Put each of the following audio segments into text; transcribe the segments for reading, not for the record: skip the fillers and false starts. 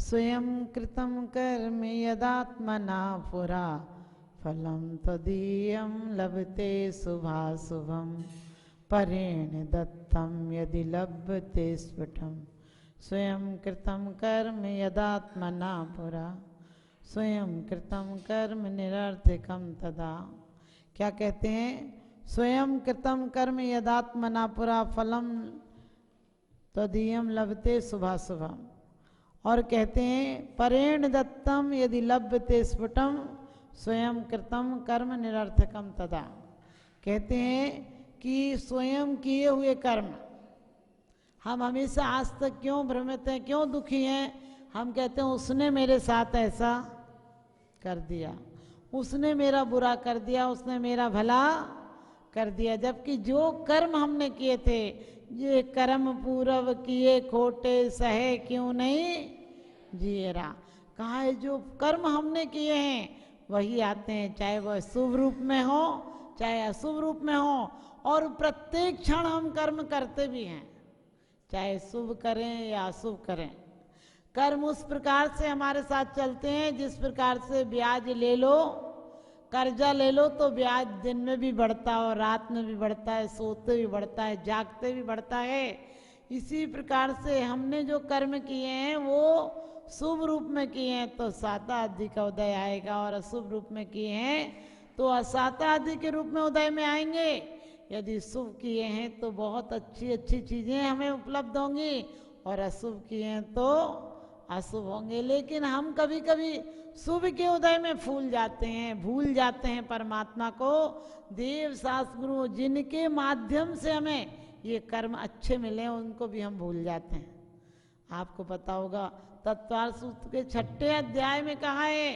स्वयं कृतं कर्म यदात्मना पुरा फलं तदीयं लभते शुभाशुभं परेण दत्तं यदि लभते स्फुटं। स्वयं कृतं कर्म यदात्मना पुरा स्वयं कृतं कर्म निरर्थकं तदा। क्या कहते हैं? स्वयं कृतं कर्म यदात्मना पुरा फलम तदीयम लभते शुभाशुभम। और कहते हैं परेण दत्तम यदि लभते स्फुटम स्वयं कृतम कर्म निरर्थकम तदा। कहते हैं कि स्वयं किए हुए कर्म, हम हमेशा आज तक क्यों भ्रमित हैं, क्यों दुखी हैं? हम कहते हैं उसने मेरे साथ ऐसा कर दिया, उसने मेरा बुरा कर दिया, उसने मेरा भला कर दिया। जबकि जो कर्म हमने किए थे, ये कर्म पूर्व किए खोटे सहे क्यों नहीं जिए रा। कहाँ है? जो कर्म हमने किए हैं वही आते हैं, चाहे वह शुभ रूप में हो चाहे अशुभ रूप में हो। और प्रत्येक क्षण हम कर्म करते भी हैं, चाहे शुभ करें या अशुभ करें। कर्म उस प्रकार से हमारे साथ चलते हैं जिस प्रकार से ब्याज ले लो, कर्जा ले लो तो ब्याज दिन में भी बढ़ता है और रात में भी बढ़ता है, सोते भी बढ़ता है, जागते भी बढ़ता है। इसी प्रकार से हमने जो कर्म किए हैं वो शुभ रूप में किए हैं तो साता आदि का उदय आएगा, और अशुभ रूप में किए हैं तो असाता आदि के रूप में उदय में आएंगे। यदि शुभ किए हैं तो बहुत अच्छी अच्छी चीज़ें हमें उपलब्ध होंगी, और अशुभ किए हैं तो अशुभ होंगे। लेकिन हम कभी कभी शुभ के उदय में फूल जाते हैं, भूल जाते हैं परमात्मा को। देव शास्त्र गुरु जिनके माध्यम से हमें ये कर्म अच्छे मिले उनको भी हम भूल जाते हैं। आपको पता होगा तत्वार सूत्र के 6ठे अध्याय में कहा है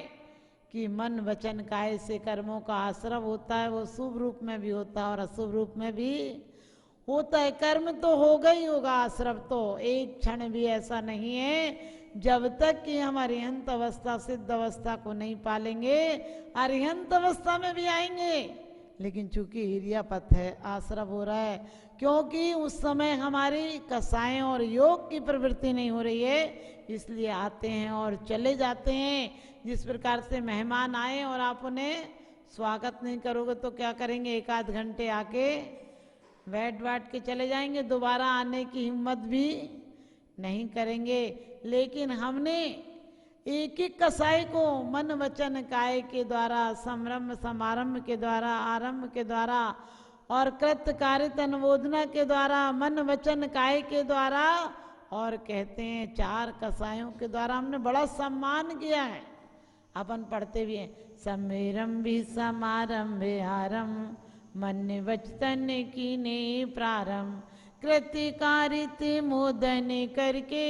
कि मन वचन काय से कर्मों का आश्रव होता है, वो शुभ रूप में भी होता है और अशुभ रूप में भी होता है। कर्म तो होगा ही होगा, आश्रव तो एक क्षण भी ऐसा नहीं है जब तक कि हम अरिहंत अवस्था सिद्ध अवस्था को नहीं पालेंगे। अरिहंत अवस्था में भी आएंगे, लेकिन चूंकि हिरियापथ है, आश्रव हो रहा है, क्योंकि उस समय हमारी कसाएं और योग की प्रवृत्ति नहीं हो रही है, इसलिए आते हैं और चले जाते हैं। जिस प्रकार से मेहमान आए और आप उन्हें स्वागत नहीं करोगे तो क्या करेंगे? एक आध घंटे आके बैठ बैठ के चले जाएंगे, दोबारा आने की हिम्मत भी नहीं करेंगे। लेकिन हमने एक एक कसाई को मन वचन काय के द्वारा, संरम्भ समारंभ के द्वारा, आरंभ के द्वारा और कृत कारित अनुमोदना के द्वारा, मन वचन काय के द्वारा और कहते हैं 4 कसायों के द्वारा हमने बड़ा सम्मान किया है। अपन पढ़ते भी हैं सम्मेरम भी समारंभ आरंभ मन वचन की ने प्रारंभ कृतिकारित मोदन करके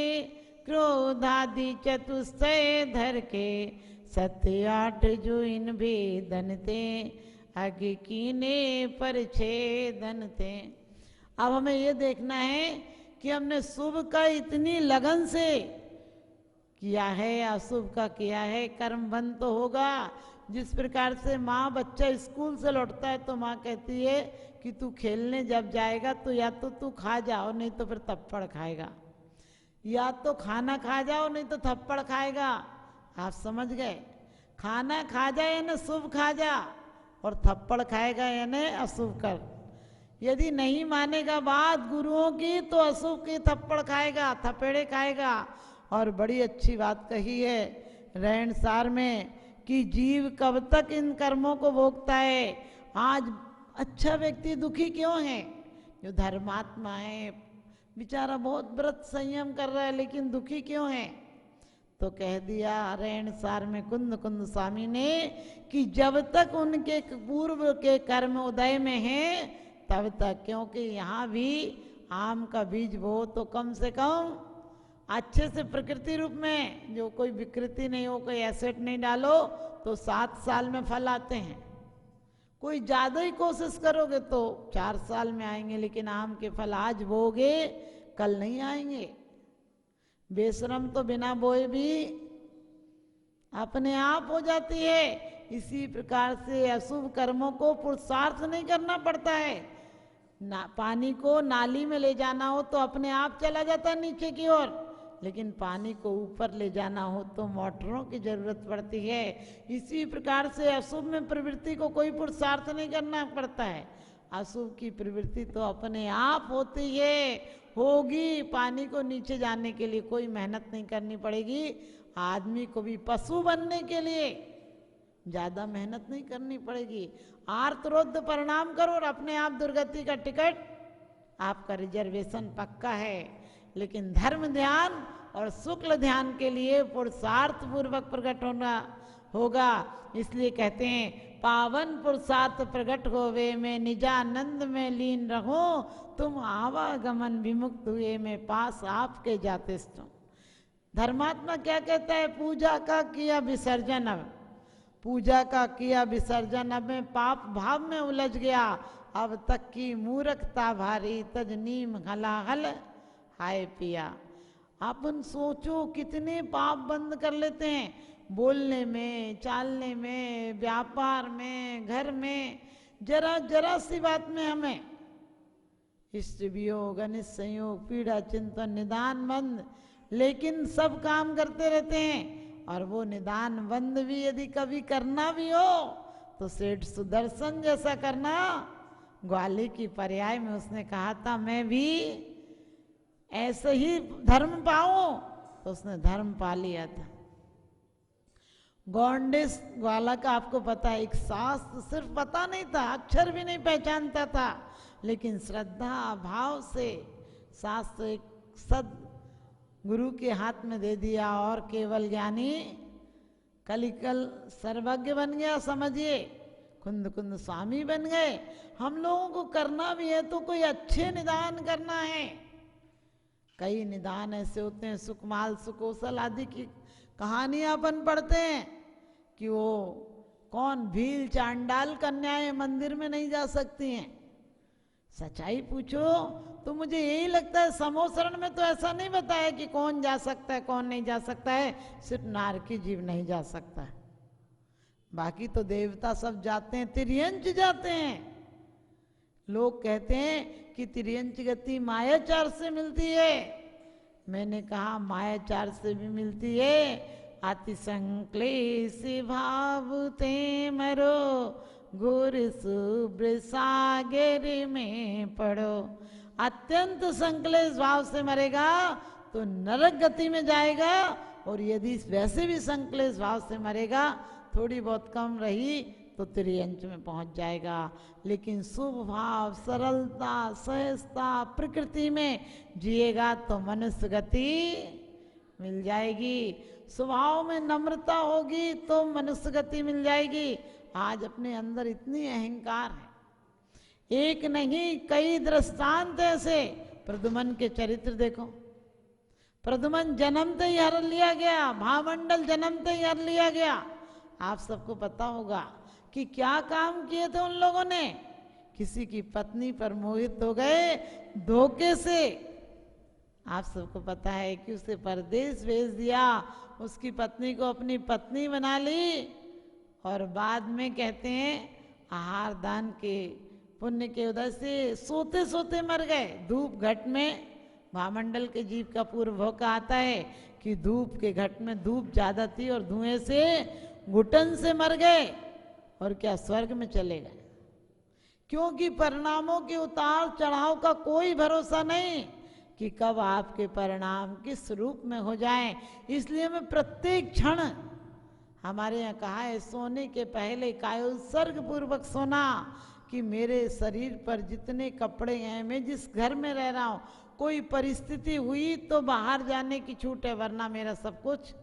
क्रोधादि चतुष्टय धर के 7-8 जो इन भेदन थे आगे कीने पर छेदन थे। अब हमें ये देखना है कि हमने शुभ का इतनी लगन से किया है या अशुभ का किया है। कर्म बंद तो होगा। जिस प्रकार से माँ बच्चा स्कूल से लौटता है तो माँ कहती है कि तू खेलने जब जाएगा तो या तो तू खा जाओ नहीं तो फिर थप्पड़ खाएगा, या तो खाना खा जाओ नहीं तो थप्पड़ खाएगा। आप समझ गए? खाना खा जा यानी शुभ खा जा, और थप्पड़ खाएगा यानी अशुभ कर। यदि नहीं मानेगा बात गुरुओं की तो अशुभ की थप्पड़ खाएगा, थपेड़े खाएगा। और बड़ी अच्छी बात कही है रहन सार में कि जीव कब तक इन कर्मों को भोगता है। आज अच्छा व्यक्ति दुखी क्यों है? जो धर्मात्मा है, बेचारा बहुत व्रत संयम कर रहा है, लेकिन दुखी क्यों है? तो कह दिया रहन सार में कुंद कुंद स्वामी ने कि जब तक उनके पूर्व के कर्म उदय में हैं तब तक, क्योंकि यहाँ भी आम का बीज बो तो कम से कम अच्छे से प्रकृति रूप में, जो कोई विकृति नहीं हो, कोई एसेट नहीं डालो तो 7 साल में फल आते हैं। कोई ज़्यादा ही कोशिश करोगे तो 4 साल में आएंगे, लेकिन आम के फल आज बोगे कल नहीं आएंगे। बेशरम तो बिना बोए भी अपने आप हो जाती है। इसी प्रकार से अशुभ कर्मों को पुरुषार्थ नहीं करना पड़ता है। पानी को नाली में ले जाना हो तो अपने आप चला जाता है नीचे की ओर, लेकिन पानी को ऊपर ले जाना हो तो मोटरों की जरूरत पड़ती है। इसी प्रकार से अशुभ में प्रवृत्ति को कोई पुरुषार्थ नहीं करना पड़ता है। अशुभ की प्रवृत्ति तो अपने आप होती है, होगी। पानी को नीचे जाने के लिए कोई मेहनत नहीं करनी पड़ेगी। आदमी को भी पशु बनने के लिए ज़्यादा मेहनत नहीं करनी पड़ेगी। आर्तरोद्ध परिणाम करो और अपने आप दुर्गति का टिकट, आपका रिजर्वेशन पक्का है। लेकिन धर्म ध्यान और शुक्ल ध्यान के लिए पुरुषार्थ पूर्वक प्रकट होना होगा। इसलिए कहते हैं पावन पुरुषार्थ प्रकट होवे में निजानंद में लीन रहो, तुम आवागमन विमुक्त हुए में पास आपके जाते तुम। धर्मात्मा क्या कहता है? पूजा का किया विसर्जन, अब पूजा का किया विसर्जन, अब मैं पाप भाव में उलझ गया, अब तक की मूर्खता भारी, तज नीम हलाहल हाय पिया। अपन सोचो कितने पाप बंद कर लेते हैं, बोलने में, चालने में, व्यापार में, घर में, जरा जरा सी बात में हमें इष्ट वियोग, अनिष्ट संयोग, पीड़ा, चिंतन, निदान बंद, लेकिन सब काम करते रहते हैं। और वो निदान बंद भी यदि कभी करना भी हो तो सेठ सुदर्शन जैसा करना। ग्वाली की पर्याय में उसने कहा था मैं भी ऐसे ही धर्म पाऊं, तो उसने धर्म पा लिया था। गौंडिस ग्वाला का आपको पता है, एक शास्त्र सिर्फ पता नहीं था, अक्षर भी नहीं पहचानता था, लेकिन श्रद्धा भाव से शास्त्र एक सद गुरु के हाथ में दे दिया और केवल ज्ञानी कलिकल सर्वज्ञ बन गया। समझिए, कुंद कुंद स्वामी बन गए। हम लोगों को करना भी है तो कोई अच्छे निदान करना है। कई निदान ऐसे होते हैं, सुकमाल सुकोसल आदि की कहानियां अपन पढ़ते हैं कि वो कौन भील चांडाल कन्याएं मंदिर में नहीं जा सकती हैं। सच्चाई पूछो तो मुझे यही लगता है समोसरण में तो ऐसा नहीं बताया कि कौन जा सकता है कौन नहीं जा सकता है, सिर्फ नारकी जीव नहीं जा सकता है, बाकी तो देवता सब जाते हैं, तिर्यंच जाते हैं। लोग कहते हैं कि तिर्यंच गति मायाचार से मिलती है। मैंने कहा मायाचार से भी मिलती है। अति संक्लेश भाव ते मरो, घोर शुभ्र सागर में पड़ो। अत्यंत संक्लेश भाव से मरेगा तो नरक गति में जाएगा, और यदि वैसे भी संक्लेश भाव से मरेगा, थोड़ी बहुत कम रही तो त्रियंच में पहुंच जाएगा। लेकिन शुभ भाव, सरलता, सहजता, प्रकृति में जिएगा तो मनुष्य गति मिल जाएगी। स्वभाव में नम्रता होगी तो मनुष्य गति मिल जाएगी। आज अपने अंदर इतनी अहंकार है, एक नहीं कई दृष्टांत ऐसे। प्रद्युमन के चरित्र देखो, प्रद्युमन जन्मते ही हर लिया गया, महामंडल जन्मते ही हर लिया गया। आप सबको पता होगा कि क्या काम किए थे उन लोगों ने। किसी की पत्नी पर मोहित हो गए धोखे से। आप सबको पता है कि उसे परदेश भेज दिया, उसकी पत्नी को अपनी पत्नी बना ली, और बाद में कहते हैं आहार दान के पुण्य के उदय से सोते सोते मर गए। धूप घट में महामंडल के जीव का पूर्व भोग आता है कि धूप के घट में धूप ज्यादा थी और धुएं से घुटन से मर गए, और क्या स्वर्ग में चले गए। क्योंकि परिणामों के उतार चढ़ाव का कोई भरोसा नहीं कि कब आपके परिणाम किस रूप में हो जाएं। इसलिए मैं प्रत्येक क्षण, हमारे यहाँ कहा है, सोने के पहले कायोत्सर्ग पूर्वक सोना, कि मेरे शरीर पर जितने कपड़े हैं, मैं जिस घर में रह रहा हूँ, कोई परिस्थिति हुई तो बाहर जाने की छूट है, वरना मेरा सब कुछ